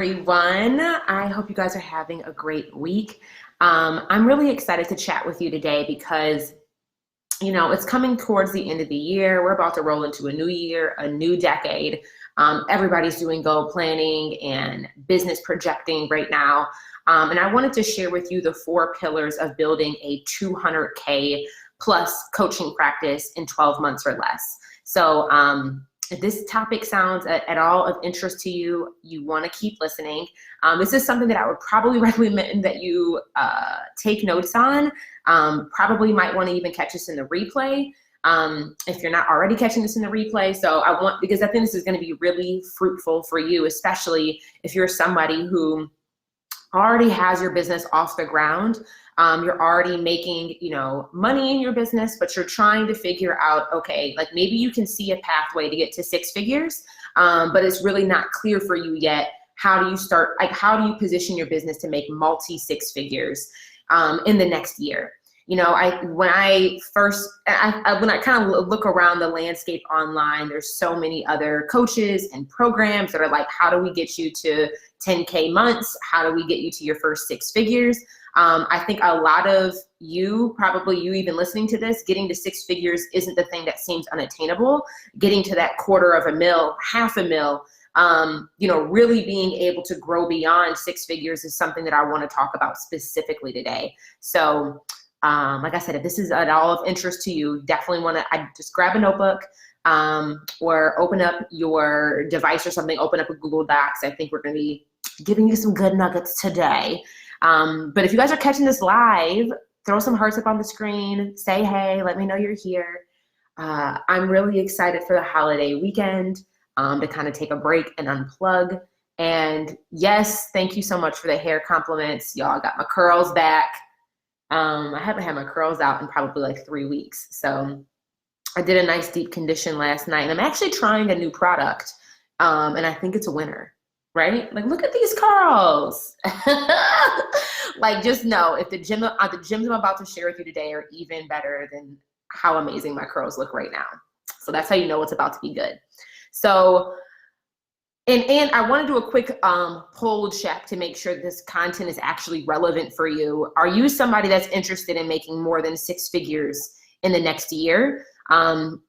Everyone. I hope you guys are having a great week. I'm really excited to chat with you today because, it's coming towards the end of the year. We're about to roll into a new year, a new decade. Everybody's doing goal planning and business projecting right now. And I wanted to share with you the 4 pillars of building a 200K plus coaching practice in 12 months or less. So, if this topic sounds at all of interest to you, you want to keep listening. This is something that I would probably recommend that you take notes on. Probably might want to even catch this in the replay if you're not already catching this in the replay. So because I think this is going to be really fruitful for you, especially if you're somebody who already has your business off the ground. You're already making, money in your business, but you're trying to figure out, okay, like maybe you can see a pathway to get to 6 figures, but it's really not clear for you yet. How do you start? Like, how do you position your business to make multi 6 figures in the next year? When I kind of look around the landscape online, there's so many other coaches and programs that are like, how do we get you to 10K months? How do we get you to your first 6 figures? I think a lot of you, probably you even listening to this, getting to 6 figures isn't the thing that seems unattainable. Getting to that $250,000, $500,000, really being able to grow beyond 6 figures is something that I want to talk about specifically today. So, like I said, if this is at all of interest to you, definitely want to just grab a notebook or open up your device or something, open up a Google Docs. I think we're going to be giving you some good nuggets today. But if you guys are catching this live, throw some hearts up on the screen, say hey, let me know you're here. I'm really excited for the holiday weekend to kind of take a break and unplug. And yes, thank you so much for the hair compliments. Y'all got my curls back. I haven't had my curls out in probably like 3 weeks. So I did a nice deep condition last night, and I'm actually trying a new product. And I think it's a winner, right? Like, look at these curls. Like, just know if the gyms I'm about to share with you today are even better than how amazing my curls look right now. So that's how you know it's about to be good. So, and I want to do a quick poll check to make sure this content is actually relevant for you. Are you somebody that's interested in making more than 6 figures in the next year? And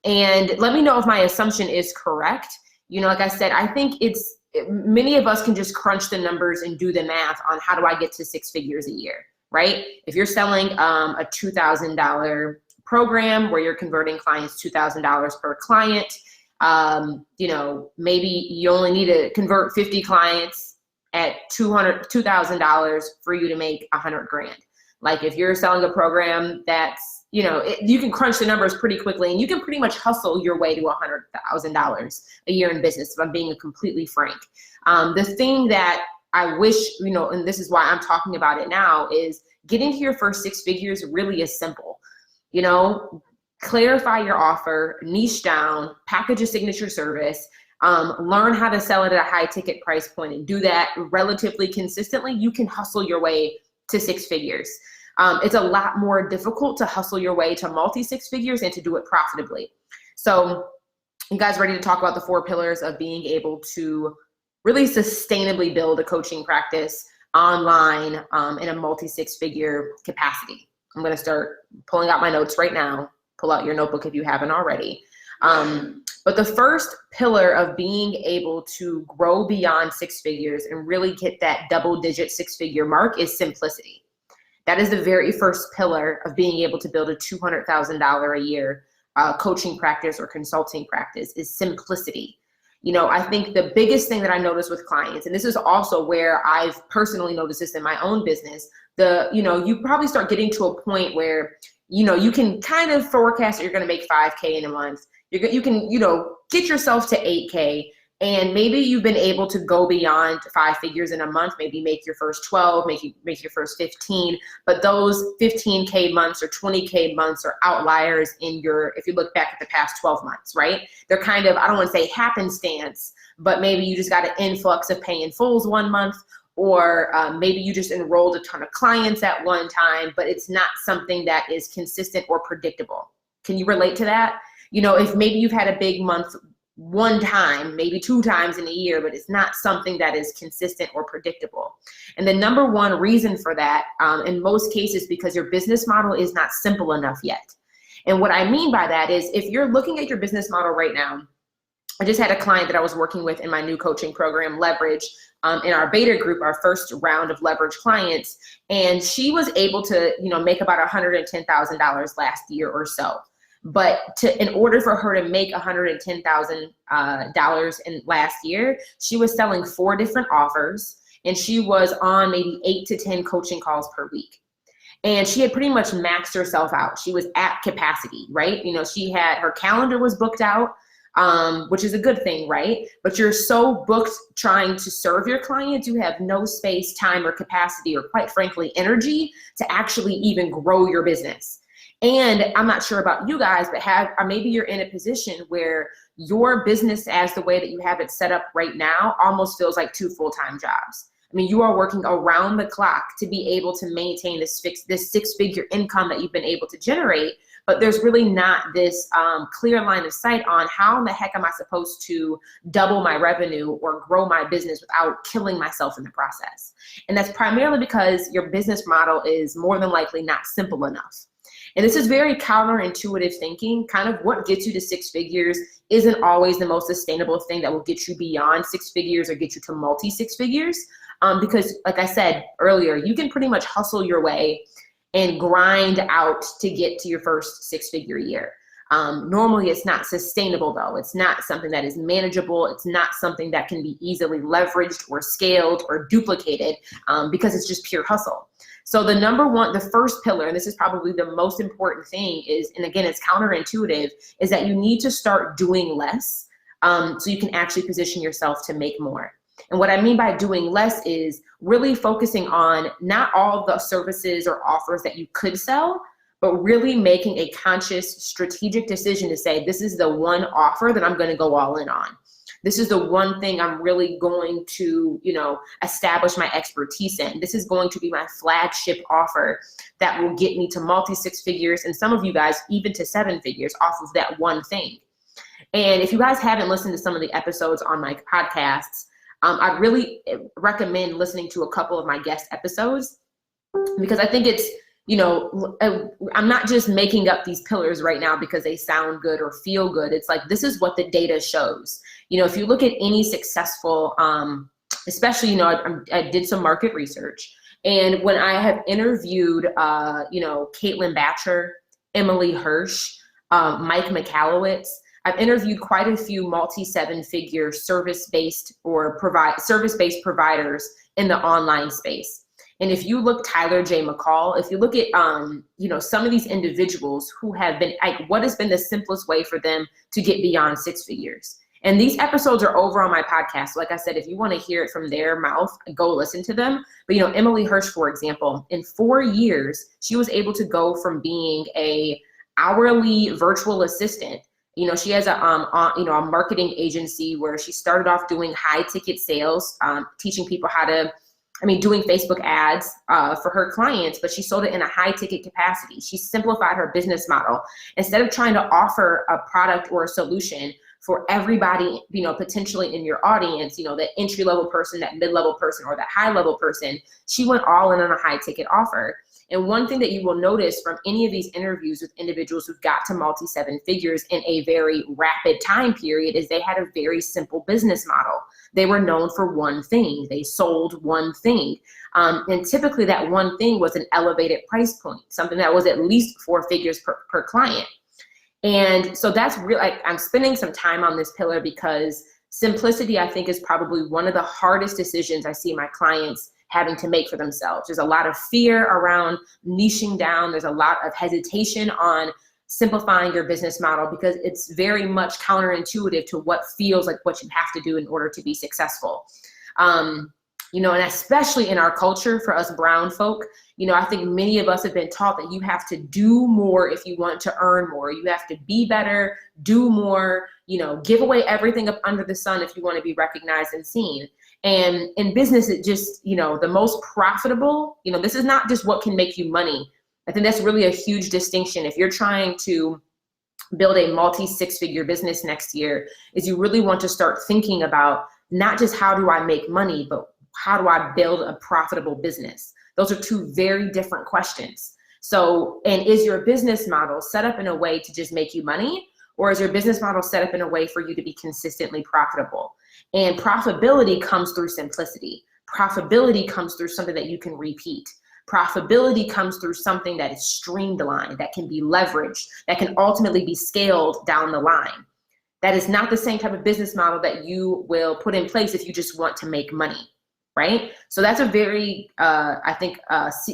let me know if my assumption is correct. Like I said, I think many of us can just crunch the numbers and do the math on how do I get to 6 figures a year, right? If you're selling a $2,000 program where you're converting clients $2,000 per client, maybe you only need to convert 50 clients at $2,000 for you to make $100,000. Like, if you're selling a program that's, you can crunch the numbers pretty quickly, and you can pretty much hustle your way to $100,000 a year in business, if I'm being completely frank. The thing that I wish, and this is why I'm talking about it now, is getting to your first 6 figures really is simple. Clarify your offer, niche down, package a signature service, learn how to sell it at a high ticket price point, and do that relatively consistently. You can hustle your way to 6 figures. It's a lot more difficult to hustle your way to multi 6 figures and to do it profitably. So, you guys ready to talk about the 4 pillars of being able to really sustainably build a coaching practice online in a multi 6 figure capacity? I'm going to start pulling out my notes right now. Pull out your notebook if you haven't already. But the first pillar of being able to grow beyond 6 figures and really get that double-digit 6-figure mark is simplicity. That is the very first pillar of being able to build a $200,000 a year coaching practice or consulting practice is simplicity. I think the biggest thing that I notice with clients, and this is also where I've personally noticed this in my own business, you probably start getting to a point where you can kind of forecast that you're going to make 5K in a month. You can, get yourself to 8K, and maybe you've been able to go beyond 5 figures in a month, maybe make your first 12, make your first 15, but those 15K months or 20K months are outliers if you look back at the past 12 months, right? They're kind of, I don't want to say happenstance, but maybe you just got an influx of pay in fulls one month, or maybe you just enrolled a ton of clients at one time, but it's not something that is consistent or predictable. Can you relate to that? If maybe you've had a big month one time, maybe 2 times in a year, but it's not something that is consistent or predictable. And the number one reason for that, in most cases, because your business model is not simple enough yet. And what I mean by that is, if you're looking at your business model right now, I just had a client that I was working with in my new coaching program, Leverage, in our beta group, our first round of Leverage clients, and she was able to, make about $110,000 last year or so. But in order for her to make $110,000 in last year, she was selling 4 different offers, and she was on maybe 8 to 10 coaching calls per week. And she had pretty much maxed herself out. She was at capacity, right? She had, her calendar was booked out, which is a good thing, right? But you're so booked trying to serve your clients, you have no space, time, or capacity, or quite frankly, energy to actually even grow your business. And I'm not sure about you guys, but or maybe you're in a position where your business, as the way that you have it set up right now, almost feels like 2 full-time jobs. I mean, you are working around the clock to be able to maintain this 6-figure income that you've been able to generate, but there's really not this clear line of sight on how in the heck am I supposed to double my revenue or grow my business without killing myself in the process. And that's primarily because your business model is more than likely not simple enough. And this is very counterintuitive thinking. Kind of what gets you to 6 figures isn't always the most sustainable thing that will get you beyond 6 figures or get you to multi-6 figures. Because like I said earlier, you can pretty much hustle your way and grind out to get to your first 6-figure year. Normally it's not sustainable though. It's not something that is manageable. It's not something that can be easily leveraged or scaled or duplicated because it's just pure hustle. So the first pillar, and this is probably the most important thing is, and again, it's counterintuitive, is that you need to start doing less so you can actually position yourself to make more. And what I mean by doing less is really focusing on not all the services or offers that you could sell, but really making a conscious strategic decision to say, this is the one offer that I'm going to go all in on. This is the one thing I'm really going to, establish my expertise in. This is going to be my flagship offer that will get me to multi-6 figures, and some of you guys even to 7 figures off of that one thing. And if you guys haven't listened to some of the episodes on my podcasts, I'd really recommend listening to a couple of my guest episodes, because I think it's, I'm not just making up these pillars right now because they sound good or feel good. It's like, this is what the data shows. If you look at any successful, especially, I did some market research, and when I have interviewed, Caitlin Batcher, Emily Hirsch, Mike McAllowitz, I've interviewed quite a few multi-7-figure service-based providers in the online space. And if you look Tyler J. McCall, if you look at, some of these individuals who have been, what has been the simplest way for them to get beyond 6 figures? And these episodes are over on my podcast. So like I said, if you want to hear it from their mouth, go listen to them. But, Emily Hirsch, for example, in 4 years, she was able to go from being a hourly virtual assistant. She has a marketing agency where she started off doing high ticket sales, teaching people how to, doing Facebook ads for her clients, but she sold it in a high ticket capacity. She simplified her business model. Instead of trying to offer a product or a solution for everybody, potentially in your audience, the entry-level person, that mid-level person, or that high-level person, she went all in on a high-ticket offer. And one thing that you will notice from any of these interviews with individuals who've got to multi-7 figures in a very rapid time period is they had a very simple business model. They were known for one thing. They sold one thing. And typically that one thing was an elevated price point, something that was at least 4 figures per client. And so that's really, I'm spending some time on this pillar because simplicity, I think, is probably one of the hardest decisions I see my clients having to make for themselves. There's a lot of fear around niching down. There's a lot of hesitation on simplifying your business model because it's very much counterintuitive to what feels like what you have to do in order to be successful. And especially in our culture, for us brown folk, I think many of us have been taught that you have to do more if you want to earn more. You have to be better, do more, give away everything up under the sun if you want to be recognized and seen. And in business, it just, the most profitable, this is not just what can make you money. I think that's really a huge distinction. If you're trying to build a multi-six-figure business next year is you really want to start thinking about not just how do I make money, but how do I build a profitable business? Those are two very different questions. So, and is your business model set up in a way to just make you money? Or is your business model set up in a way for you to be consistently profitable? And profitability comes through simplicity. Profitability comes through something that you can repeat. Profitability comes through something that is streamlined, that can be leveraged, that can ultimately be scaled down the line. That is not the same type of business model that you will put in place if you just want to make money, right? So that's a very, I think,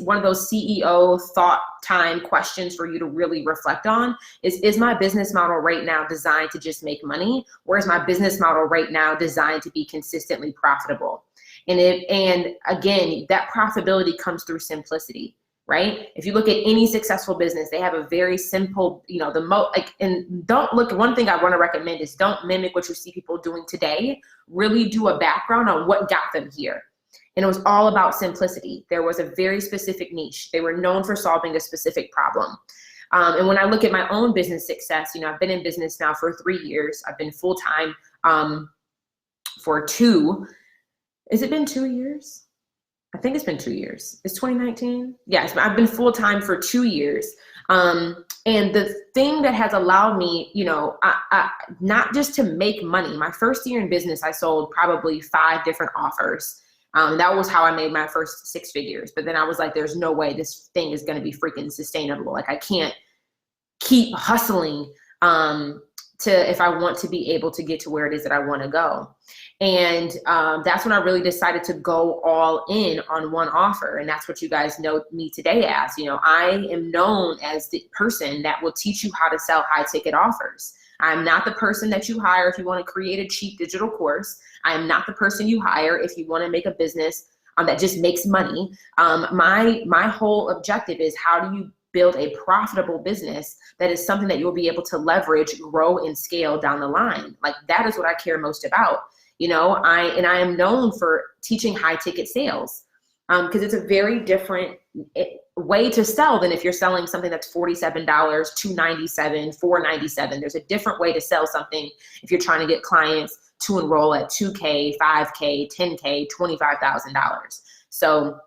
one of those CEO thought time questions for you to really reflect on is my business model right now designed to just make money? Or is my business model right now designed to be consistently profitable? And again, that profitability comes through simplicity, right? If you look at any successful business, they have a very simple, and don't look, one thing I want to recommend is don't mimic what you see people doing today. Really do a background on what got them here. And it was all about simplicity. There was a very specific niche. They were known for solving a specific problem. And when I look at my own business success, I've been in business now for 3 years. I've been full-time for 2. Has it been 2 years? I think it's been 2 years. It's 2019. Yes, I've been full-time for 2 years. And the thing that has allowed me, not just to make money, my first year in business, I sold probably 5 different offers. That was how I made my first 6 figures. But then I was like, there's no way this thing is going to be freaking sustainable. Like I can't keep hustling if I want to be able to get to where it is that I want to go. And that's when I really decided to go all in on one offer. And that's what you guys know me today as. I am known as the person that will teach you how to sell high ticket offers. I'm not the person that you hire if you want to create a cheap digital course. I am not the person you hire if you want to make a business that just makes money. My whole objective is how do you build a profitable business that is something that you'll be able to leverage, grow, and scale down the line. Like that is what I care most about. I am known for teaching high ticket sales because it's a very different way to sell than if you're selling something that's $47, $297, $497. There's a different way to sell something if you're trying to get clients to enroll at $2K, $5K, $10K, $25,000. So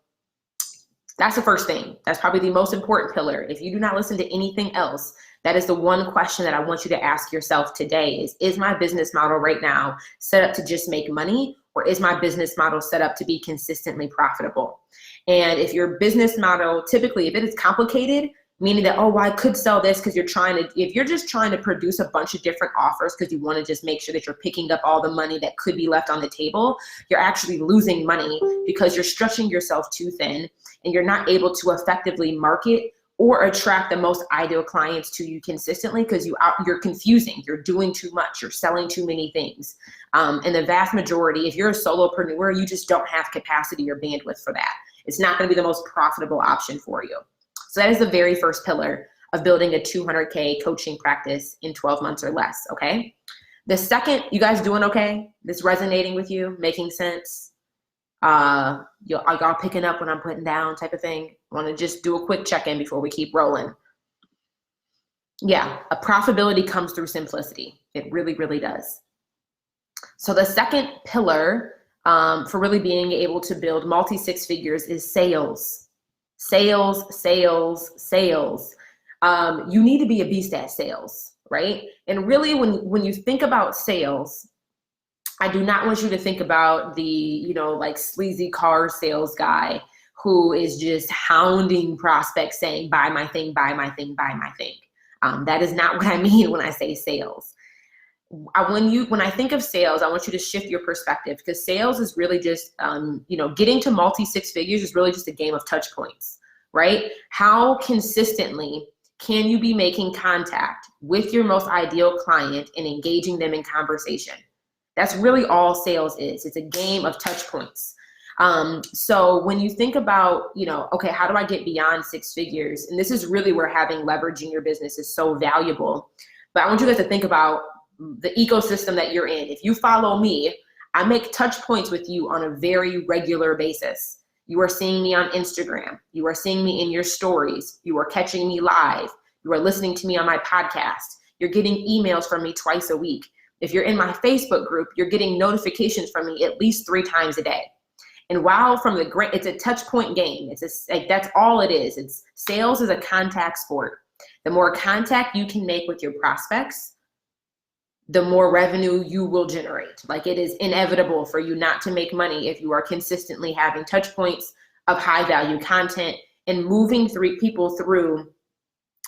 that's the first thing. That's probably the most important pillar. If you do not listen to anything else, that is the one question that I want you to ask yourself today is my business model right now set up to just make money, or is my business model set up to be consistently profitable? And if your business model, typically, if it is complicated, meaning that, I could sell this because if you're just trying to produce a bunch of different offers because you want to just make sure that you're picking up all the money that could be left on the table, you're actually losing money because you're stretching yourself too thin and you're not able to effectively market or attract the most ideal clients to you consistently because you're confusing, you're doing too much, you're selling too many things. And the vast majority, if you're a solopreneur, you just don't have capacity or bandwidth for that. It's not going to be the most profitable option for you. So that is the very first pillar of building a 200K coaching practice in 12 months or less, okay? The second, you guys doing okay? This resonating with you, making sense? Are y'all picking up what I'm putting down type of thing? I want to just do a quick check-in before we keep rolling. Yeah, a profitability comes through simplicity. It really, really does. So the second pillar for really being able to build multi-six figures is sales. Sales, sales, sales. You need to be a beast at sales, right? And really when you think about sales, I do not want you to think about the, like sleazy car sales guy who is just hounding prospects saying, buy my thing, buy my thing, buy my thing. That is not what I mean when I say sales. When I think of sales, I want you to shift your perspective because sales is really just, getting to multi-six figures is really just a game of touch points, right? How consistently can you be making contact with your most ideal client and engaging them in conversation? That's really all sales is. It's a game of touch points. So when you think about, okay, how do I get beyond 6 figures? And this is really where having leveraging your business is so valuable. But I want you guys to think about the ecosystem that you're in. If you follow me, I make touch points with you on a very regular basis. You are seeing me on Instagram. You are seeing me in your stories. You are catching me live. You are listening to me on my podcast. you're getting emails from me twice a week. If you're in my Facebook group, you're getting notifications from me at least 3 times a day. And while from the great, it's a touch point game. That's all it is. Sales is a contact sport. The more contact you can make with your prospects, the more revenue you will generate. Like, it is inevitable for you not to make money if you are consistently having touch points of high value content and moving people through,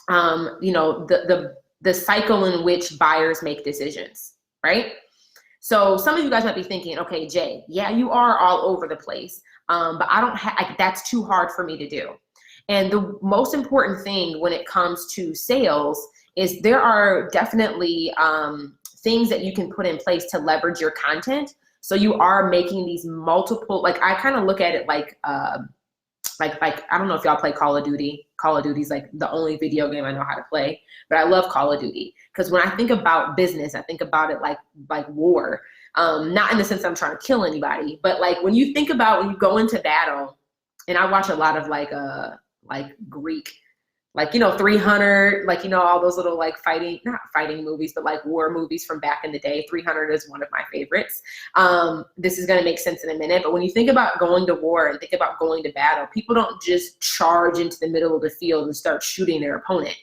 the cycle in which buyers make decisions, right? So some of you guys might be thinking, okay, Jay, yeah, you are all over the place, but that's too hard for me to do. And the most important thing when it comes to sales is there are definitely things that you can put in place to leverage your content. So you are making these multiple, like, I kind of look at it like I don't know if y'all play Call of Duty. Call of Duty is like the only video game I know how to play, but I love Call of Duty because when I think about business, I think about it like war. Not in the sense I'm trying to kill anybody, but like when you think about when you go into battle, and I watch a lot of like Greek, 300, all those little like not fighting movies, but like war movies from back in the day. 300 is one of my favorites. This is going to make sense in a minute, but when you think about going to war and think about going to battle, people don't just charge into the middle of the field and start shooting their opponent.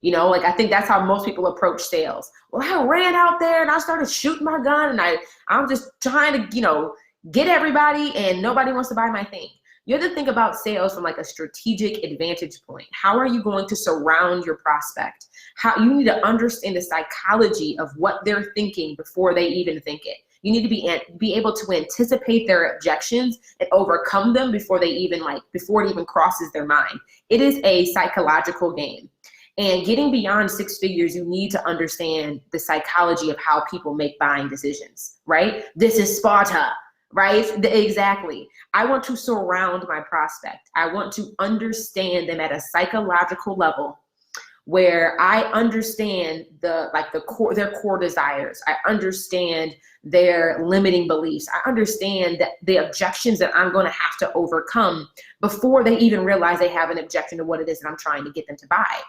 I think that's how most people approach sales. Well, I ran out there and I started shooting my gun and I'm just trying to, get everybody and nobody wants to buy my thing. You have to think about sales from like a strategic advantage point. How are you going to surround your prospect? How you need to understand the psychology of what they're thinking before they even think it. You need to be able to anticipate their objections and overcome them before it even crosses their mind. It is a psychological game. And getting beyond 6 figures, you need to understand the psychology of how people make buying decisions, right? This is Sparta. Right? Exactly. I want to surround my prospect. I want to understand them at a psychological level where I understand their core desires. I understand their limiting beliefs. I understand that the objections that I'm going to have to overcome before they even realize they have an objection to what it is that I'm trying to get them to buy.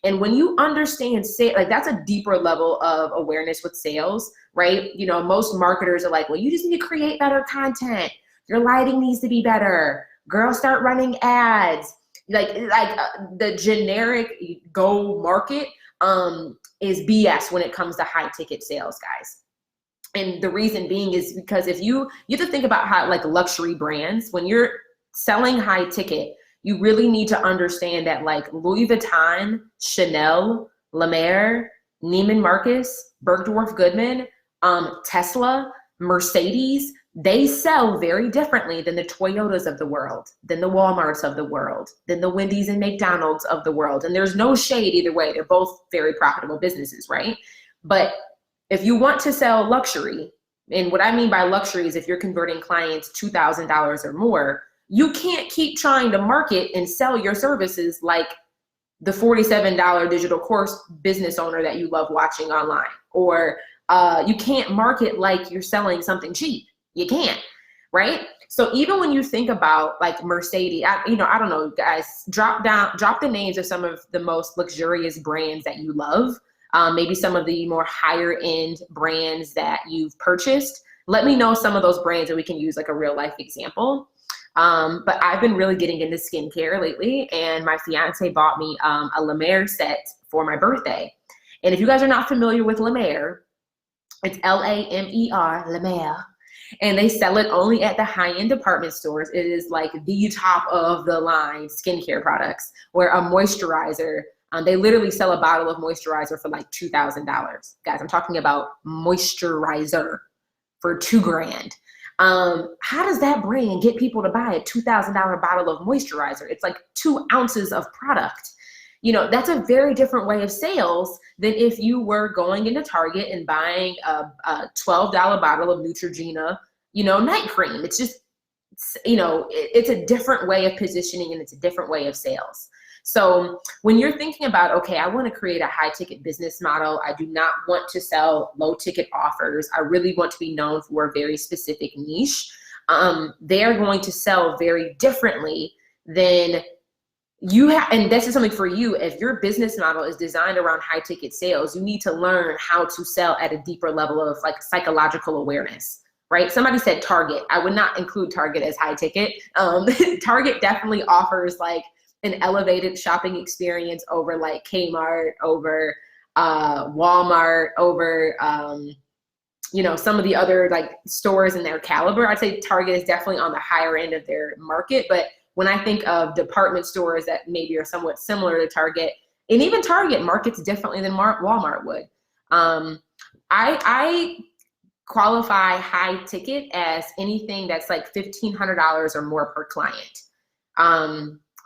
And when you understand that's a deeper level of awareness with sales, right? Most marketers are like, well, you just need to create better content. Your lighting needs to be better. Girl, start running ads. The generic go market is BS when it comes to high ticket sales, guys. And the reason being is because if you have to think about how like luxury brands, when you're selling high ticket, you really need to understand that like Louis Vuitton, Chanel, La Mer, Neiman Marcus, Bergdorf Goodman, Tesla, Mercedes, they sell very differently than the Toyotas of the world, than the Walmarts of the world, than the Wendy's and McDonald's of the world. And there's no shade either way. They're both very profitable businesses, right? But if you want to sell luxury, and what I mean by luxury is if you're converting clients $2,000 or more, you can't keep trying to market and sell your services like the $47 digital course business owner that you love watching online. Or you can't market like you're selling something cheap. You can't, right? So even when you think about like Mercedes, I don't know, guys, drop the names of some of the most luxurious brands that you love. Maybe some of the more higher end brands that you've purchased. Let me know some of those brands that we can use like a real life example. But I've been really getting into skincare lately, and my fiance bought me a La Mer set for my birthday. And if you guys are not familiar with La Mer, it's Lamer, La Mer, and they sell it only at the high-end department stores. It is like the top of the line skincare products, where a moisturizer, they literally sell a bottle of moisturizer for like $2,000. Guys, I'm talking about moisturizer for $2,000. How does that bring and get people to buy a $2,000 bottle of moisturizer? It's like 2 ounces of product. That's a very different way of sales than if you were going into Target and buying a $12 bottle of Neutrogena, night cream. It's just, it's a different way of positioning and it's a different way of sales. So when you're thinking about, okay, I want to create a high ticket business model, I do not want to sell low ticket offers. I really want to be known for a very specific niche. They're going to sell very differently than and this is something for you, if your business model is designed around high ticket sales, you need to learn how to sell at a deeper level of like psychological awareness, right? Somebody said Target. I would not include Target as high ticket. Target definitely offers like an elevated shopping experience over like Kmart, over Walmart, over some of the other like stores in their caliber. I'd say Target is definitely on the higher end of their market, but when I think of department stores that maybe are somewhat similar to Target, and even Target markets differently than Walmart would. I qualify high ticket as anything that's like $1,500 or more per client.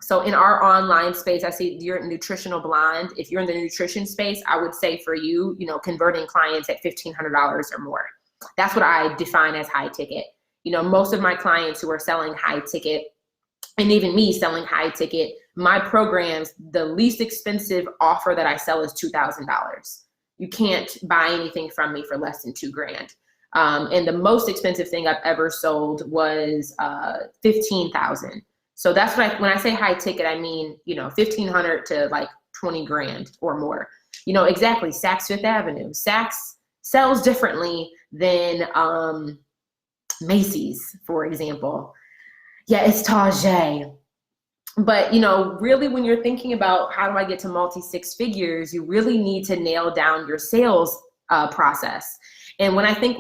So in our online space, I see you're Nutritional Blonde. If you're in the nutrition space, I would say for you, converting clients at $1,500 or more. That's what I define as high ticket. Most of my clients who are selling high ticket, and even me selling high ticket, my programs, the least expensive offer that I sell is $2,000. You can't buy anything from me for less than $2,000. And the most expensive thing I've ever sold was $15,000. So that's what when I say high ticket, I mean, $1,500 to like $20,000 or more. Exactly. Saks Fifth Avenue. Saks sells differently than Macy's, for example. Yeah, it's Tajay. But, really when you're thinking about how do I get to multi-six figures, you really need to nail down your sales process. And when I think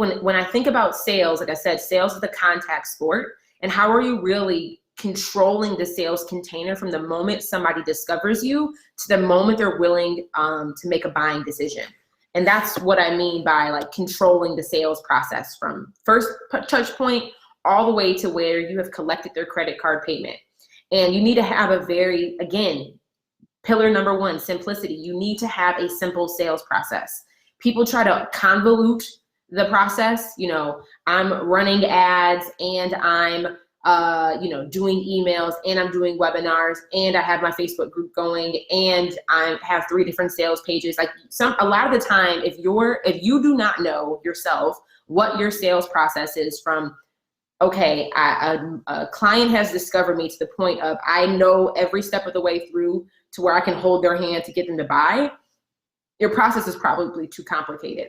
about sales, like I said, sales is a contact sport. And how are you really controlling the sales container from the moment somebody discovers you to the moment they're willing to make a buying decision? And that's what I mean by like controlling the sales process from first touch point all the way to where you have collected their credit card payment. And you need to have a very, again, pillar number one, simplicity. You need to have a simple sales process. People try to convolute the process. I'm running ads and I'm, doing emails and I'm doing webinars and I have my Facebook group going and I have 3 different sales pages. Like a lot of the time, if you do not know yourself what your sales process is from, okay, a client has discovered me to the point of I know every step of the way through to where I can hold their hand to get them to buy, your process is probably too complicated.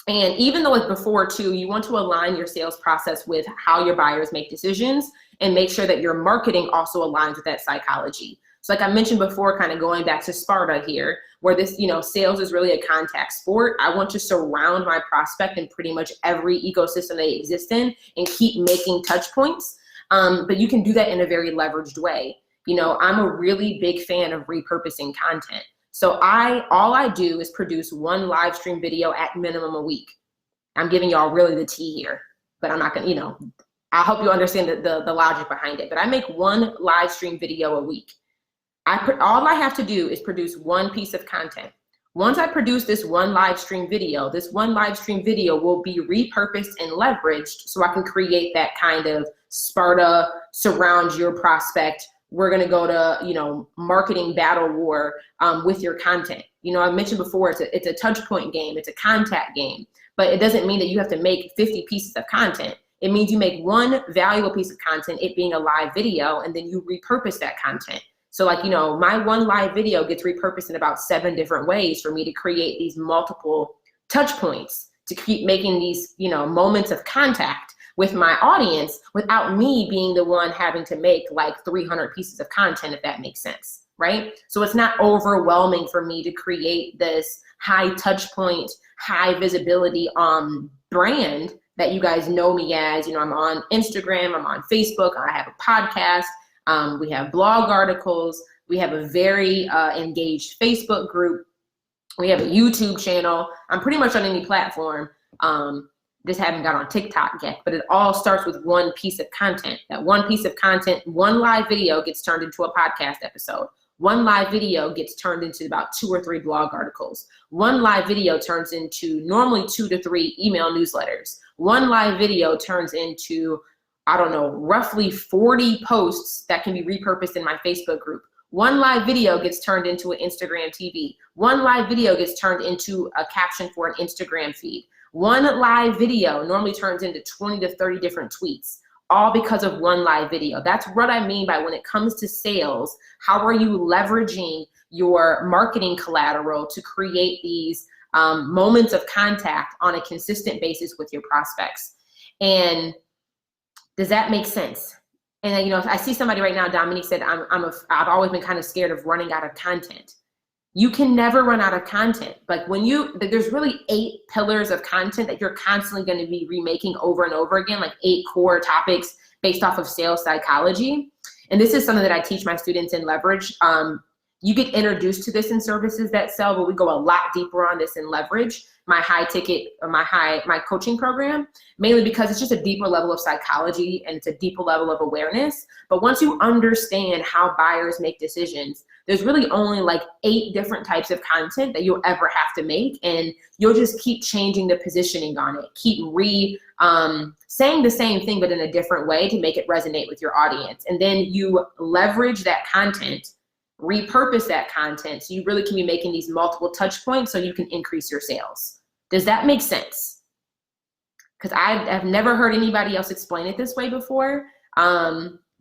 And even though it's before too, you want to align your sales process with how your buyers make decisions and make sure that your marketing also aligns with that psychology. So like I mentioned before, kind of going back to Sparta here, where this, sales is really a contact sport. I want to surround my prospect in pretty much every ecosystem they exist in and keep making touch points. But you can do that in a very leveraged way. I'm a really big fan of repurposing content. So all I do is produce 1 live stream video at minimum a week. I'm giving y'all really the tea here, but I'm not gonna, I'll help you understand the logic behind it. But I make 1 live stream video a week. All I have to do is produce 1 piece of content. Once I produce this 1 live stream video, this 1 live stream video will be repurposed and leveraged so I can create that kind of Sparta, surround your prospect. We're going to go to, marketing battle war with your content. I mentioned before, it's a touch point game. It's a contact game, but it doesn't mean that you have to make 50 pieces of content. It means you make 1 valuable piece of content, it being a live video, and then you repurpose that content. So like, my 1 live video gets repurposed in about 7 different ways for me to create these multiple touch points to keep making these, moments of contact with my audience without me being the one having to make like 300 pieces of content, if that makes sense, right? So it's not overwhelming for me to create this high touch point, high visibility brand that you guys know me as. I'm on Instagram, I'm on Facebook, I have a podcast. We have blog articles. We have a very engaged Facebook group. We have a YouTube channel. I'm pretty much on any platform. Just haven't got on TikTok yet, but it all starts with 1 piece of content. That 1 piece of content, 1 live video gets turned into a podcast episode. 1 live video gets turned into about 2 or 3 blog articles. 1 live video turns into normally 2 to 3 email newsletters. 1 live video turns into, roughly 40 posts that can be repurposed in my Facebook group. 1 live video gets turned into an Instagram TV. 1 live video gets turned into a caption for an Instagram feed. 1 live video normally turns into 20 to 30 different tweets. all because of one live video. That's what I mean by when it comes to sales, how are you leveraging your marketing collateral to create these moments of contact on a consistent basis with your prospects? And does that make sense? And I see somebody right now, Dominique said, I've always been kind of scared of running out of content. You can never run out of content. Like there's really 8 pillars of content that you're constantly going to be remaking over and over again, like 8 core topics based off of sales psychology. And this is something that I teach my students in Leverage. You get introduced to this in Services That Sell, but we go a lot deeper on this in Leverage, my my coaching program, mainly because it's just a deeper level of psychology and it's a deeper level of awareness. But once you understand how buyers make decisions, there's really only like 8 different types of content that you'll ever have to make, and you'll just keep changing the positioning on it, keep saying the same thing but in a different way to make it resonate with your audience. And then you leverage that content, repurpose that content, so you really can be making these multiple touch points so you can increase your sales. Does that make sense? Because I've never heard anybody else explain it this way before.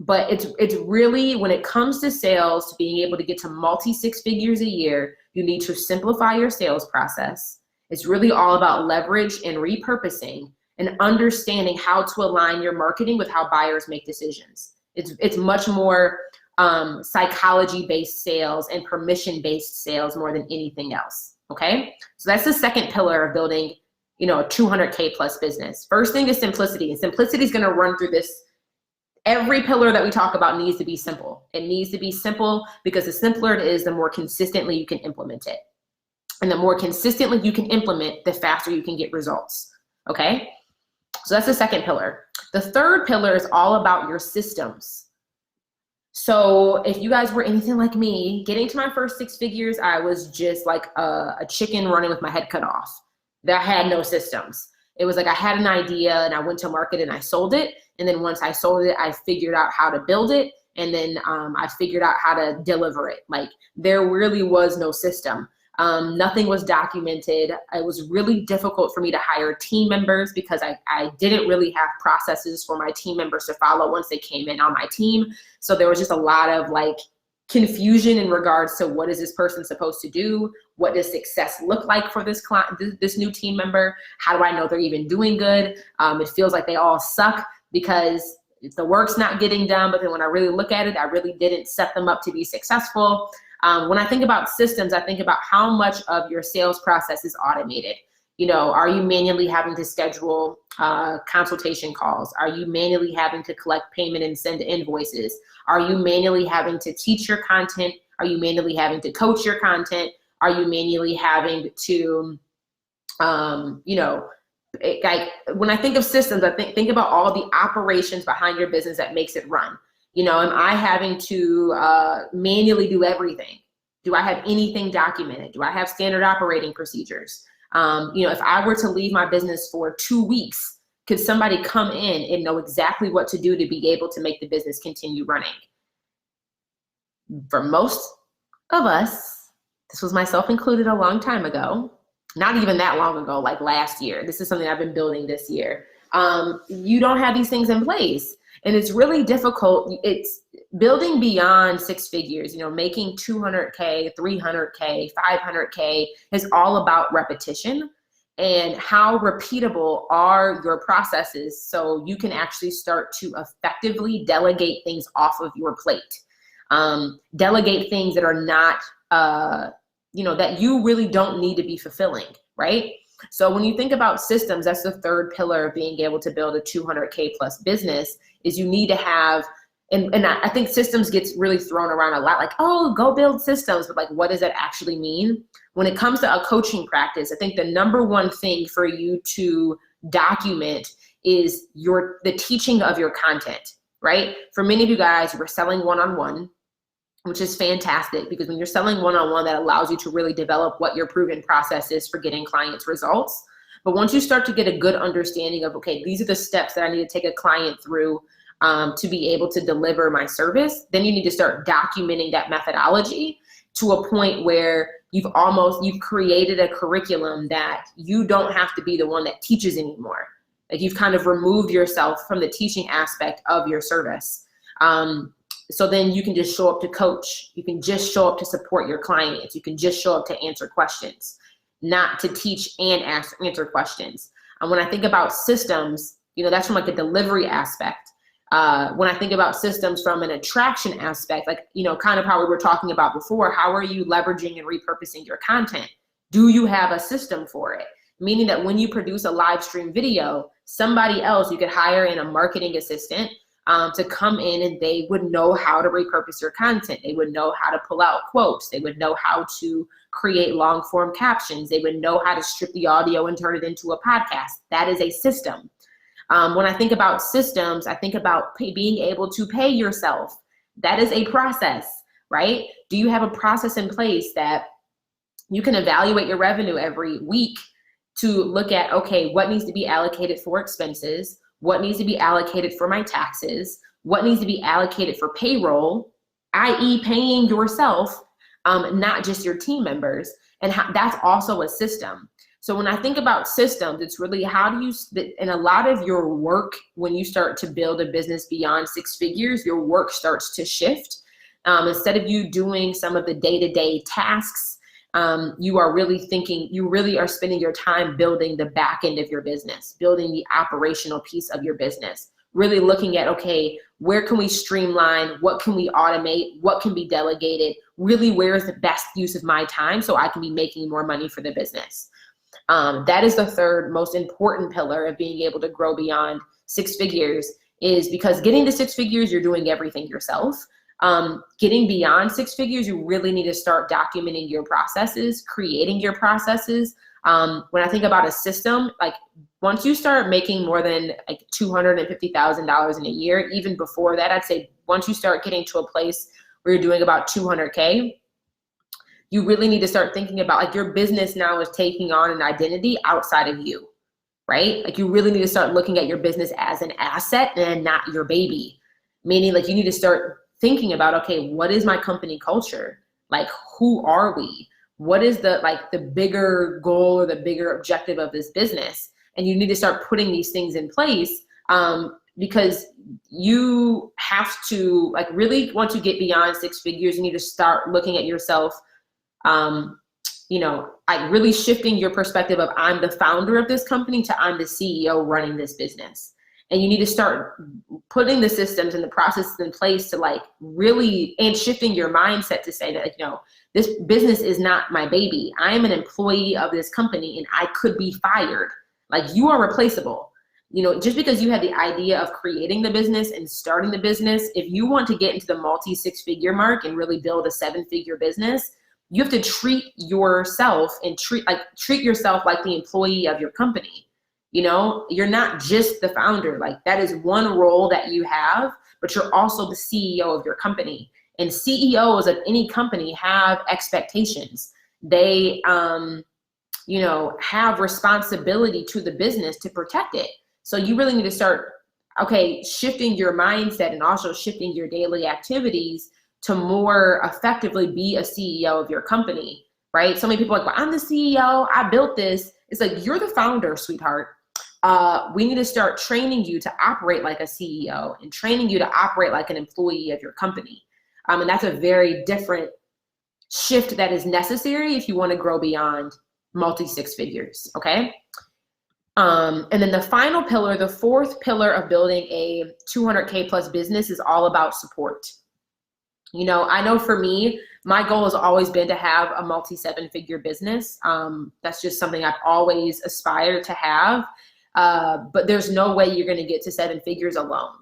But it's really, when it comes to sales, to being able to get to multi-6 figures a year, you need to simplify your sales process. It's really all about leverage and repurposing and understanding how to align your marketing with how buyers make decisions. It's much more psychology-based sales and permission-based sales more than anything else, okay? So that's the second pillar of building, a 200K plus business. First thing is simplicity, and simplicity is gonna run through this. Every pillar that we talk about needs to be simple. It needs to be simple because the simpler it is, the more consistently you can implement it. And the more consistently you can implement, the faster you can get results, okay? So that's the second pillar. The third pillar is all about your systems. So if you guys were anything like me, getting to my first 6 figures, I was just like a chicken running with my head cut off. That had no systems. It was like I had an idea and I went to market and I sold it. And then once I sold it, I figured out how to build it. And then I figured out how to deliver it. Like, there really was no system. Nothing was documented. It was really difficult for me to hire team members because I didn't really have processes for my team members to follow once they came in on my team. So there was just a lot of like confusion in regards to what is this person supposed to do? What does success look like for this client, this new team member? How do I know they're even doing good? It feels like they all suck because the work's not getting done, but then when I really look at it, I really didn't set them up to be successful. When I think about systems, I think about how much of your sales process is automated. Are you manually having to schedule consultation calls? Are you manually having to collect payment and send invoices? Are you manually having to teach your content? Are you manually having to coach your content? Are you manually having to, like, when I think of systems, I think about all the operations behind your business that makes it run. Am I having to manually do everything? Do I have anything documented? Do I have standard operating procedures? If I were to leave my business for 2 weeks, could somebody come in and know exactly what to do to be able to make the business continue running? For most of us, this was myself included a long time ago, not even that long ago, like last year. This is something I've been building this year. You don't have these things in place. And it's really difficult. It's building beyond 6 figures, making 200K, 300K, 500K is all about repetition and how repeatable are your processes so you can actually start to effectively delegate things off of your plate. Delegate things that are not, that you really don't need to be fulfilling, right? So when you think about systems, that's the third pillar of being able to build a 200K plus business, is you need to have, and I think systems gets really thrown around a lot, like, oh, go build systems, but like, what does that actually mean? When it comes to a coaching practice, I think the number one thing for you to document is the teaching of your content, right? For many of you guys, we're selling one-on-one, which is fantastic, because when you're selling one-on-one, that allows you to really develop what your proven process is for getting clients results. But once you start to get a good understanding of, okay, these are the steps that I need to take a client through to be able to deliver my service, then you need to start documenting that methodology to a point where you've created a curriculum that you don't have to be the one that teaches anymore. Like you've kind of removed yourself from the teaching aspect of your service. So then you can just show up to coach. You can just show up to support your clients. You can just show up to answer questions, not to teach and answer questions. And when I think about systems, that's from like a delivery aspect. When I think about systems from an attraction aspect, like, kind of how we were talking about before, how are you leveraging and repurposing your content? Do you have a system for it? Meaning that when you produce a live stream video, somebody else, you could hire in a marketing assistant to come in, and they would know how to repurpose your content. They would know how to pull out quotes. They would know how to create long form captions. They would know how to strip the audio and turn it into a podcast. That is a system. When I think about systems, I think about being able to pay yourself. That is a process, right? Do you have a process in place that you can evaluate your revenue every week to look at, okay, what needs to be allocated for expenses? What needs to be allocated for my taxes? What needs to be allocated for payroll, i.e. paying yourself, not just your team members. And that's also a system. So when I think about systems, it's really how do you, in a lot of your work, when you start to build a business beyond 6 figures, your work starts to shift. Instead of you doing some of the day-to-day tasks, you are really thinking, you really are spending your time building the back end of your business, building the operational piece of your business, really looking at, okay, where can we streamline? What can we automate? What can be delegated? Really, where is the best use of my time so I can be making more money for the business? That is the third most important pillar of being able to grow beyond 6 figures, is because getting to 6 figures, you're doing everything yourself. Getting beyond 6 figures, you really need to start documenting your processes, creating your processes. When I think about a system, like once you start making more than like $250,000 in a year, even before that, I'd say once you start getting to a place where you're doing about 200K, you really need to start thinking about like your business now is taking on an identity outside of you, right? Like you really need to start looking at your business as an asset and not your baby. Meaning like you need to start thinking about, okay, what is my company culture? Like, who are we? What is the bigger goal or the bigger objective of this business? And you need to start putting these things in place because you have to, like, really, once you get beyond 6 figures, you need to start looking at yourself, like really shifting your perspective of I'm the founder of this company to I'm the CEO running this business. And you need to start putting the systems and the processes in place to like really, and shifting your mindset to say that, this business is not my baby. I am an employee of this company and I could be fired. Like you are replaceable. Just because you had the idea of creating the business and starting the business, if you want to get into the multi 6-figure mark and really build a 7-figure business, you have to treat yourself and treat yourself like the employee of your company. You're not just the founder. Like that is one role that you have, but you're also the CEO of your company. And CEOs of any company have expectations. They, have responsibility to the business to protect it. So you really need to start, shifting your mindset and also shifting your daily activities to more effectively be a CEO of your company, right? So many people are like, well, I'm the CEO, I built this. It's like, you're the founder, sweetheart. We need to start training you to operate like a CEO and training you to operate like an employee of your company. And that's a very different shift that is necessary if you want to grow beyond multi 6 figures, okay? And then the final pillar, the fourth pillar of building a 200K plus business is all about support. I know for me, my goal has always been to have a multi 7-figure business. That's just something I've always aspired to have. But there's no way you're going to get to 7 figures alone.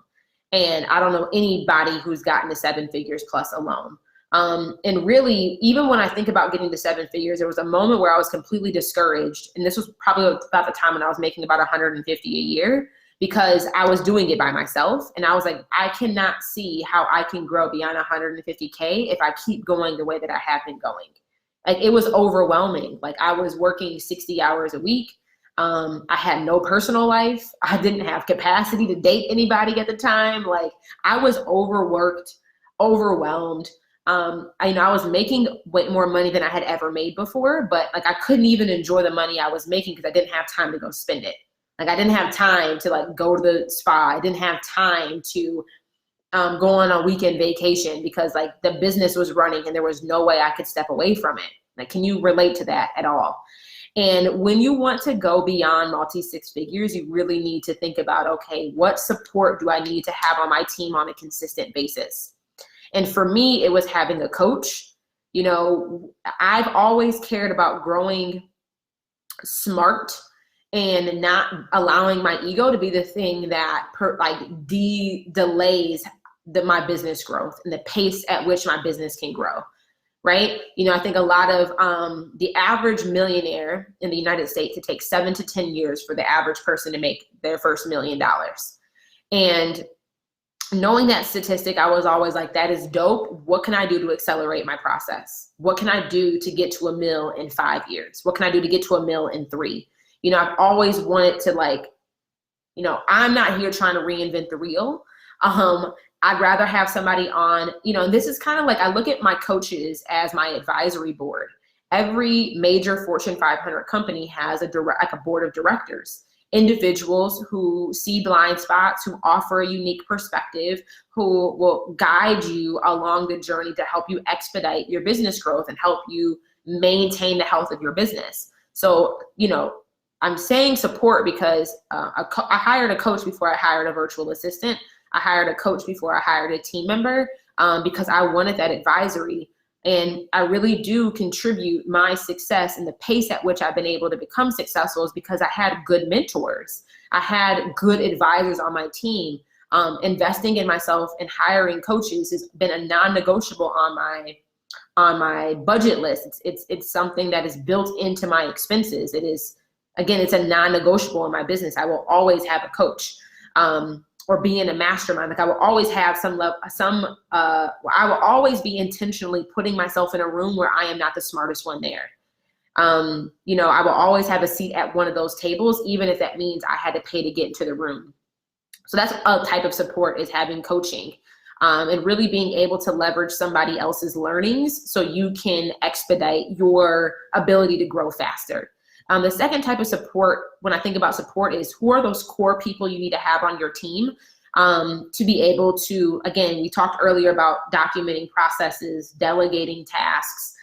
And I don't know anybody who's gotten to 7 figures plus alone. And really, even when I think about getting to 7 figures, there was a moment where I was completely discouraged. And this was probably about the time when I was making about 150 a year, because I was doing it by myself. And I was like, I cannot see how I can grow beyond 150K if I keep going the way that I have been going. Like it was overwhelming. Like I was working 60 hours a week. I had no personal life. I didn't have capacity to date anybody at the time. Like I was overworked, overwhelmed. I was making way more money than I had ever made before, but like I couldn't even enjoy the money I was making because I didn't have time to go spend it. Like I didn't have time to like go to the spa. I didn't have time to go on a weekend vacation because like the business was running and there was no way I could step away from it. Like, can you relate to that at all? And when you want to go beyond multi-six figures, you really need to think about, okay, what support do I need to have on my team on a consistent basis? And for me, it was having a coach. You know, I've always cared about growing smart and not allowing my ego to be the thing that delays my business growth and the pace at which my business can grow. Right? You know, I think a lot of the average millionaire in the United States, it takes 7 to 10 years for the average person to make their first $1 million. And knowing that statistic, I was always like, that is dope. What can I do to accelerate my process? What can I do to get to $1 million in 5 years? What can I do to get to $1 million in 3? You know, I've always wanted to like, you know, I'm not here trying to reinvent the wheel. I'd rather have somebody on, you know, and this is kind of like, I look at my coaches as my advisory board. Every major Fortune 500 company has a board of directors, individuals who see blind spots, who offer a unique perspective, who will guide you along the journey to help you expedite your business growth and help you maintain the health of your business. So, you know, I'm saying support because I hired a coach before I hired a virtual assistant. I hired a coach before I hired a team member because I wanted that advisory. And I really do contribute my success and the pace at which I've been able to become successful is because I had good mentors. I had good advisors on my team. Investing in myself and hiring coaches has been a non-negotiable on my budget list. It's something that is built into my expenses. It is, again, it's a non-negotiable in my business. I will always have a coach. Or be in a mastermind. Like I will always have I will always be intentionally putting myself in a room where I am not the smartest one there. You know, I will always have a seat at one of those tables, even if that means I had to pay to get into the room. So that's a type of support, is having coaching, and really being able to leverage somebody else's learnings so you can expedite your ability to grow faster. The second type of support, when I think about support, is who are those core people you need to have on your team to be able to, again, we talked earlier about documenting processes, delegating tasks,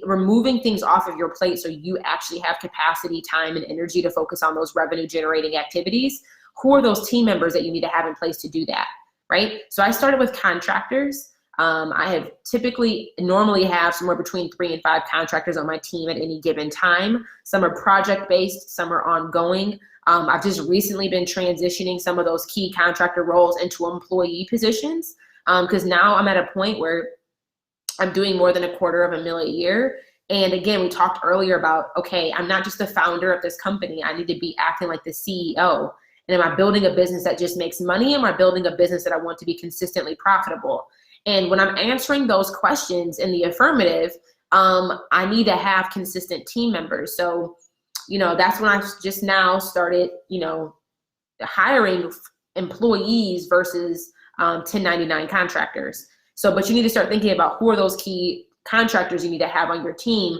removing things off of your plate so you actually have capacity, time, and energy to focus on those revenue generating activities. Who are those team members that you need to have in place to do that, right? So I started with contractors. I have normally have somewhere between 3 and 5 contractors on my team at any given time. Some are project-based, some are ongoing. I've just recently been transitioning some of those key contractor roles into employee positions because now I'm at a point where I'm doing more than $250,000 a year. And again, we talked earlier about, okay, I'm not just the founder of this company. I need to be acting like the CEO. And am I building a business that just makes money? Am I building a business that I want to be consistently profitable? And when I'm answering those questions in the affirmative, I need to have consistent team members. So, you know, that's when I just now started, you know, hiring employees versus 1099 contractors. So, but you need to start thinking about who are those key contractors you need to have on your team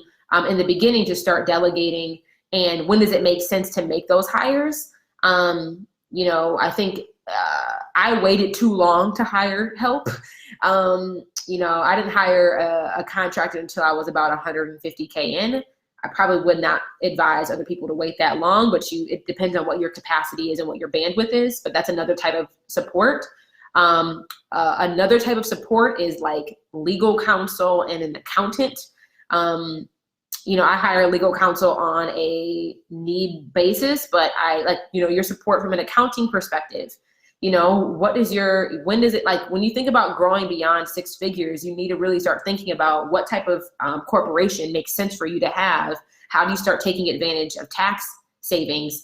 in the beginning to start delegating, and when does it make sense to make those hires? You know, I think I waited too long to hire help. You know, I didn't hire a contractor until I was about 150K in. I probably would not advise other people to wait that long, but it depends on what your capacity is and what your bandwidth is, but that's another type of support. Another type of support is like legal counsel and an accountant. You know, I hire legal counsel on a need basis, but I like, you know, your support from an accounting perspective. You know, when does it, like, when you think about growing beyond 6 figures, you need to really start thinking about what type of corporation makes sense for you to have. How do you start taking advantage of tax savings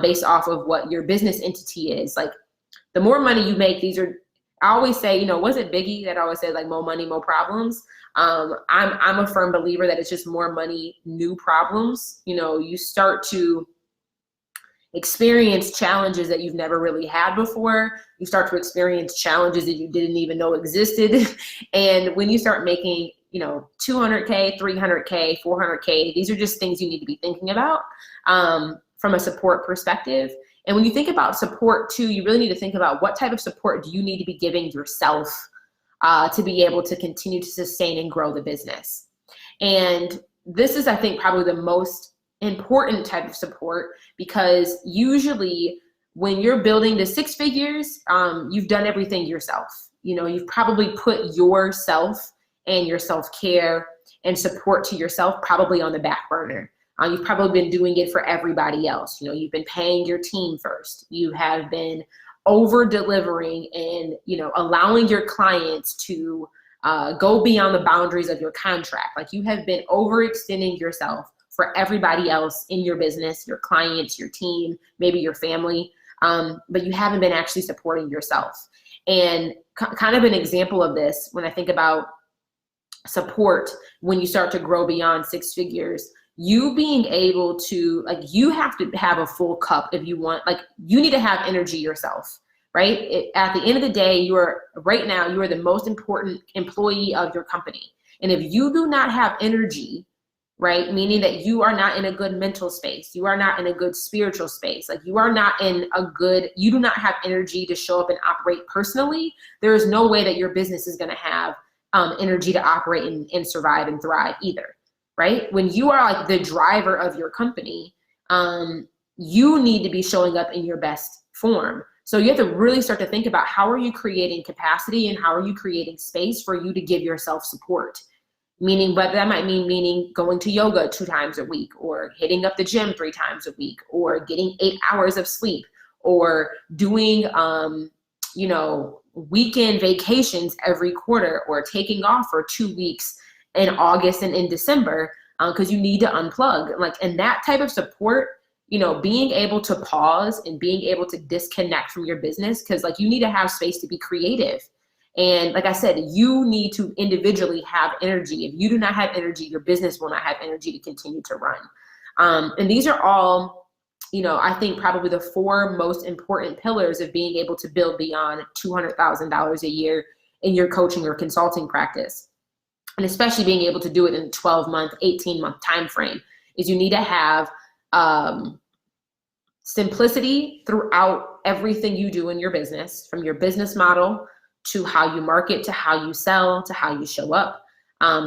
based off of what your business entity is? Like, the more money you make, I always say, you know, was it Biggie that always said, like, more money, more problems? I'm a firm believer that it's just more money, new problems. You know, you start to experience challenges that you've never really had before. You start to experience challenges that you didn't even know existed. And when you start making, you know, 200K, 300K, 400K, these are just things you need to be thinking about. from a support perspective. And when you think about support too, you really need to think about what type of support do you need to be giving yourself to be able to continue to sustain and grow the business. And this is, I think, probably the most important type of support, because usually when you're building to six figures, you've done everything yourself. You've probably put yourself and your self-care and support to yourself probably on the back burner. You've probably been doing it for everybody else. You've been paying your team first. You have been over delivering and, allowing your clients to go beyond the boundaries of your contract. Like, you have been overextending yourself for everybody else in your business, your clients, your team, maybe your family, but you haven't been actually supporting yourself. And kind of an example of this, when I think about support, when you start to grow beyond six figures, you being able to, you have to have a full cup if you want, you need to have energy yourself, right? At the end of the day, right now, you are the most important employee of your company. And if you do not have energy, right, meaning that you are not in a good mental space, you are not in a good spiritual space, you do not have energy to show up and operate personally, there is no way that your business is going to have energy to operate and survive and thrive either. Right? When you are the driver of your company, you need to be showing up in your best form. So you have to really start to think about, how are you creating capacity and how are you creating space for you to give yourself support? But that might mean going to yoga 2 times a week, or hitting up the gym 3 times a week, or getting 8 hours of sleep, or doing, weekend vacations every quarter, or taking off for 2 weeks in August and in December, because you need to unplug. And that type of support, being able to pause and being able to disconnect from your business, because you need to have space to be creative. And like I said, you need to individually have energy. If you do not have energy, your business will not have energy to continue to run. And these are all, I think probably the 4 most important pillars of being able to build beyond $200,000 a year in your coaching or consulting practice. And especially being able to do it in a 12-month, 18-month time frame, is you need to have simplicity throughout everything you do in your business, from your business model to how you market, to how you sell, to how you show up.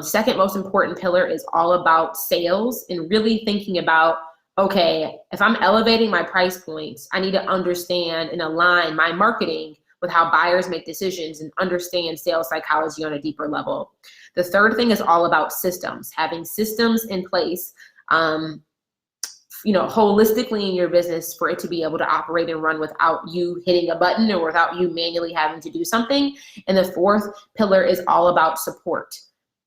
Second most important pillar is all about sales, and really thinking about, okay, if I'm elevating my price points, I need to understand and align my marketing with how buyers make decisions and understand sales psychology on a deeper level. The third thing is all about systems, having systems in place, holistically in your business for it to be able to operate and run without you hitting a button or without you manually having to do something. And the fourth pillar is all about support.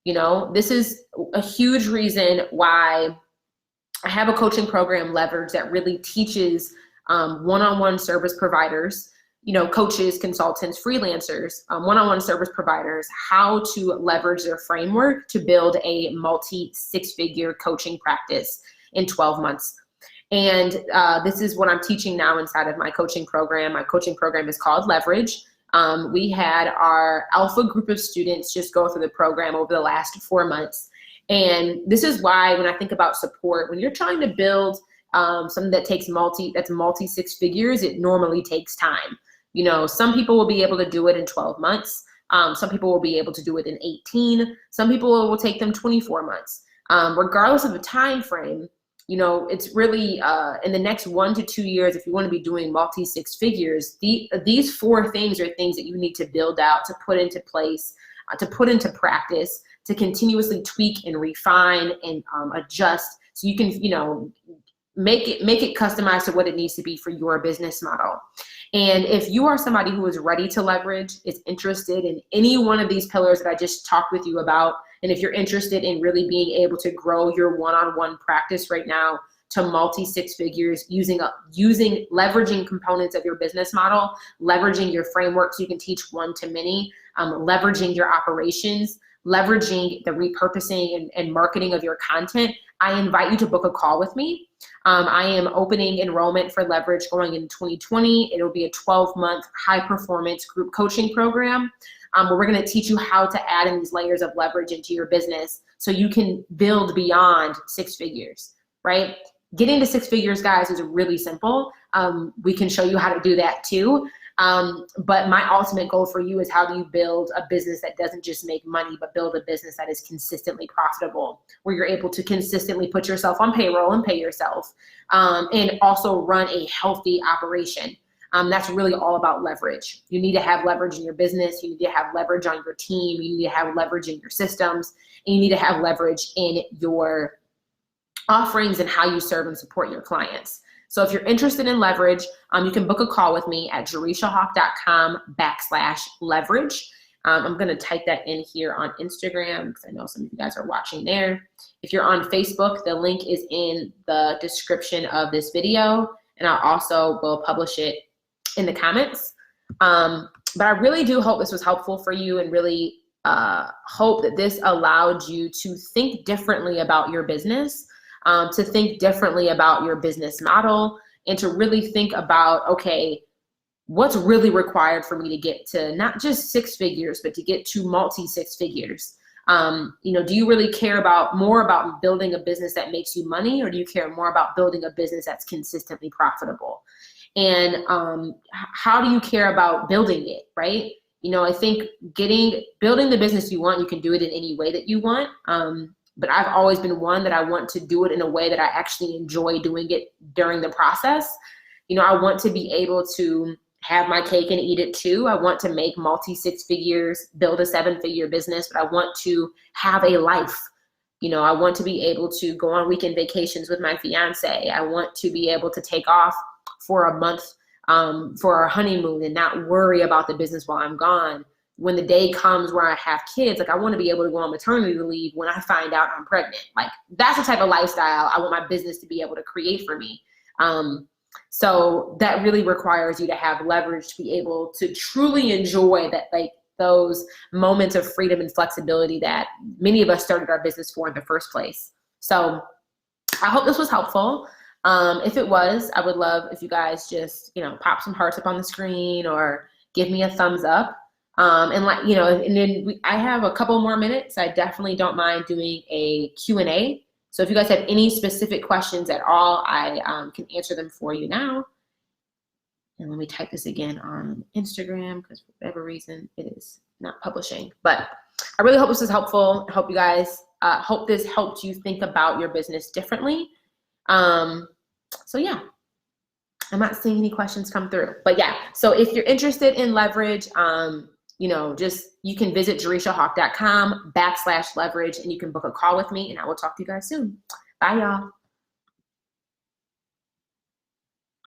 This is a huge reason why I have a coaching program, Leverage, that really teaches one-on-one service providers, coaches, consultants, freelancers, one-on-one service providers, how to leverage their framework to build a multi-6-figure coaching practice in 12 months. And this is what I'm teaching now inside of my coaching program. My coaching program is called Leverage. We had our alpha group of students just go through the program over the last 4 months. And this is why when I think about support, when you're trying to build something that takes multi 6 figures, it normally takes time. Some people will be able to do it in 12 months. Some people will be able to do it in 18. Some people it will take them 24 months. Regardless of the time frame, it's really in the next 1 to 2 years, if you want to be doing multi 6 figures, these 4 things are things that you need to build out, to put into place, to put into practice, to continuously tweak and refine and adjust, so you can, make it customized to what it needs to be for your business model. And if you are somebody who is ready to leverage, is interested in any one of these pillars that I just talked with you about, and if you're interested in really being able to grow your one-on-one practice right now to multi 6 figures, leveraging components of your business model, leveraging your framework so you can teach one-to-many, leveraging your operations, leveraging the repurposing and marketing of your content, I invite you to book a call with me. I am opening enrollment for Leverage going in 2020. It'll be a 12-month high-performance group coaching program where we're going to teach you how to add in these layers of leverage into your business so you can build beyond 6 figures, right? Getting to 6 figures, guys, is really simple. We can show you how to do that too. But my ultimate goal for you is, how do you build a business that doesn't just make money, but build a business that is consistently profitable, where you're able to consistently put yourself on payroll and pay yourself, and also run a healthy operation. That's really all about leverage. You need to have leverage in your business. You need to have leverage on your team. You need to have leverage in your systems, and you need to have leverage in your offerings and how you serve and support your clients. So if you're interested in leverage, you can book a call with me at jerishahawk.com/leverage. I'm going to type that in here on Instagram because I know some of you guys are watching there. If you're on Facebook, the link is in the description of this video, and I also will publish it in the comments. But I really do hope this was helpful for you, and really hope that this allowed you to think differently about your business, to think differently about your business model, and to really think about, okay, what's really required for me to get to not just 6 figures, but to get to multi-6 figures. Do you really care more about building a business that makes you money, or do you care more about building a business that's consistently profitable? And how do you care about building it, right? I think building the business you want, you can do it in any way that you want. But I've always been one that I want to do it in a way that I actually enjoy doing it during the process. I want to be able to have my cake and eat it too. I want to make multi-6 figures, build a 7-figure business, but I want to have a life. I want to be able to go on weekend vacations with my fiance. I want to be able to take off for a month for our honeymoon and not worry about the business while I'm gone. When the day comes where I have kids, I want to be able to go on maternity leave when I find out I'm pregnant. That's the type of lifestyle I want my business to be able to create for me. So that really requires you to have leverage to be able to truly enjoy that, those moments of freedom and flexibility that many of us started our business for in the first place. So I hope this was helpful. If it was, I would love if you guys just, pop some hearts up on the screen or give me a thumbs up. And then I have a couple more minutes. I definitely don't mind doing a Q&A. So if you guys have any specific questions at all, I can answer them for you now. And let me type this again on Instagram because for whatever reason it is not publishing. But I really hope this is helpful. I hope you guys, hope this helped you think about your business differently. So yeah, I'm not seeing any questions come through. But yeah, so if you're interested in leverage, you can visit jerishahawk.com/leverage, and you can book a call with me, and I will talk to you guys soon. Bye, y'all.